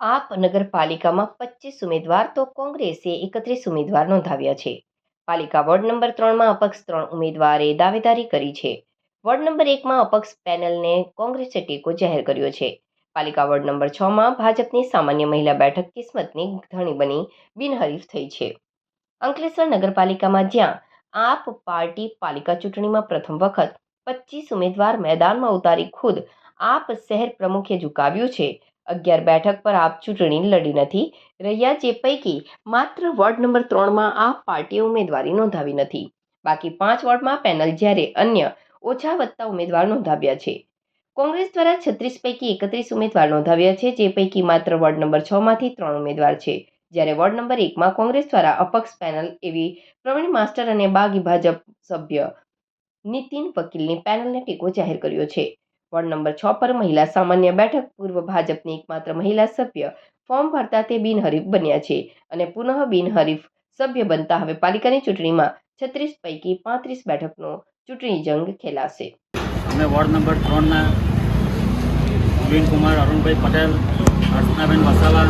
આપ નગરપાલિકામાં 25 ઉમેદવાર તો કોંગ્રેસે 31 ઉમેદવાર નોંધાવ્યા છે. પાલિકા વોર્ડ નંબર 3માં અપક્ષ 3 ઉમેદવારે દાવેદારી કરી છે. વોર્ડ નંબર 1માં અપક્ષ પેનલને કોંગ્રેસે ટેકો જાહેર કર્યો છે. પાલિકા વોર્ડ નંબર 6માં ભાજપની સામાન્ય મહિલા બેઠક કિસ્મતની ધણી બની બિનહરીફ થઈ છે. અંકલેશ્વર નગરપાલિકામાં જ્યાં આપ પાર્ટી પાલિકા ચૂંટણીમાં પ્રથમ વખત 25 ઉમેદવાર મેદાનમાં ઉતારી ખુદ આપ શહેર પ્રમુખે ઝુકાવ્યું છે. 11 બેઠક પર આપ ચૂંટણી લડી નથી રહ્યા, જે પૈકી માત્ર વોર્ડ નંબર 3માં આપ પાર્ટીએ ઉમેદવારી નોંધાવી નથી. બાકી 5 વોર્ડમાં પેનલ જ્યારે અન્ય ઓછા વત્તા ઉમેદવાર નોંધાવ્યા છે. કોંગ્રેસ દ્વારા 36 પૈકી 31 ઉમેદવાર નોંધાવ્યા છે, જે પૈકી માત્ર વોર્ડ નંબર 6માંથી 3 ઉમેદવાર છે. જ્યારે વોર્ડ નંબર 1માં કોંગ્રેસ દ્વારા અપક્ષ પેનલ એવી પ્રવીણ માસ્ટર અને બાગી ભાજપ સભ્ય નીતિન વકીલની પેનલને ટેકો જાહેર કર્યો છે. વોર્ડ નંબર 6 પર મહિલા સામાન્ય બેઠક પૂર્વ ભાજપની એકમાત્ર મહિલા સભ્ય ફોર્મ ભરતા તે બિનહરીફ બન્યા છે અને પુનઃ બિનહરીફ સભ્ય બનતા હવે પાલિકાની ચૂંટણીમાં 36 પૈકી 35 બેઠકનો ચૂંટણી જંગ ખેલાશે. અમે વોર્ડ નંબર 3ના નવીન કુમાર અરુણભાઈ પટેલ, અર્ચનાબેન વસાવા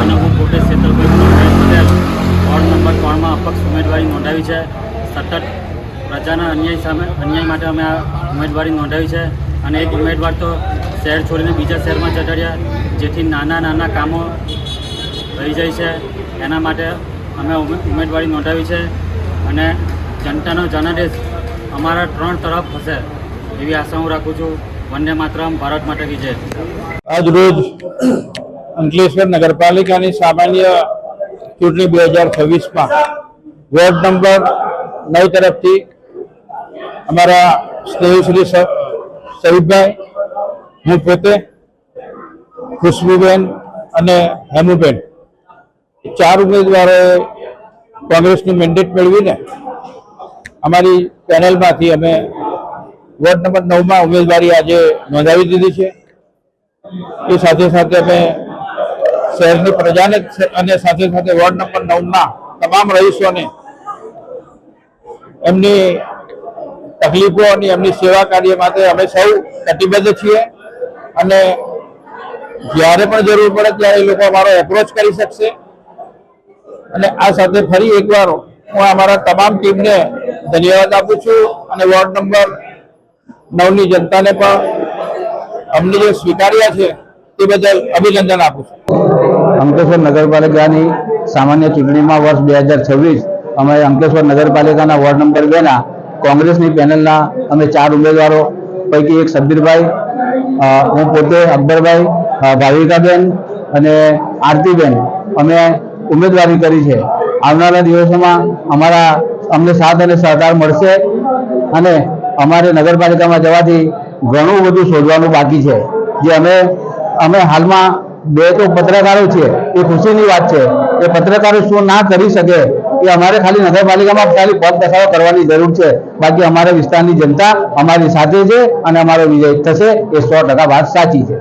અને હું પોતે શેતલભાઈ પટેલ વોર્ડ નંબર 3માં અપક્ષ ઉમેદવારી નોંધાવી છે. સતત પ્રજાના અન્યાય માટે અમે આ ઉમેદવારી નોંધાવી છે અને એક ઉમેદવાર તો શહેર છોડીને બીજા શહેરમાં જતા રહ્યા, જેથી નાના કામો રહી જાય છે. એના માટે અમે ઉમેદવારી નોંધાવી છે અને જનતાનો જનાદેશ અમારા 3 તરફ હશે એવી આશા હું રાખું છું. વંદે માતરમ, ભારત માતા કી જય. આજ રોજ અંકલેશ્વર નગરપાલિકાની સામાન્ય ચૂંટણી 2026માં વોર્ડ નંબર 9 તરફથી અમારા સ્નેહી શહીદભાઈ, હું પોતે, ખુશ્બુબેન અને હેમુબેન 4 ઉમેદવારોએ કોંગ્રેસનું મેન્ડેટ મેળવીને અમારી પેનલમાંથી અમે વોર્ડ નંબર 9માં ઉમેદવારી આજે નોંધાવી દીધી છે. એ સાથે સાથે અમે શહેરની પ્રજાને અને સાથે સાથે વોર્ડ નંબર 9ના તમામ રહીશોને એમની તકલીફો અને એમની સેવા કાર્ય માટે અમે સૌ કટિબદ્ધ છીએ અને જ્યારે પણ જરૂર પડે ત્યારે એ લોકો અમારો એપ્રોચ કરી શકશે. અને આ સાથે ફરી એકવાર હું અમારા તમામ ટીમને ધન્યવાદ આપું છું અને વોર્ડ નંબર 9ની જનતાને પણ અમને જે સ્વીકાર્યા છે તે બદલ અભિનંદન આપું છું. અંકલેશ્વર નગરપાલિકાની સામાન્ય ચૂંટણીમાં વર્ષ 2026 અમે અંકલેશ્વર નગરપાલિકાના વોર્ડ નંબર 2ના કોંગ્રેસની પેનલના અમે 4 ઉમેદવારો પૈકી એક સબ્બીરભાઈ, હું પોતે અકબરભાઈ, ભાવિકાબેન અને આરતીબેન અમે ઉમેદવારી કરી છે. આવનારા દિવસોમાં અમને સાથ અને સહકાર મળશે અને અમારે નગરપાલિકામાં જવાથી ઘણું બધું શોધવાનું બાકી છે. જે અમે હાલમાં 2 તો પત્રકારો છીએ, એ ખુશીની વાત છે. એ પત્રકારો શું ના કરી શકે એ અમારે ખાલી નગરપાલિકામાં ખાલી પદ બચાવ કરવાની જરૂર છે. બાકી અમારા વિસ્તારની જનતા અમારી સાથે છે અને અમારો વિજય થશે એ 100% વાત સાચી છે.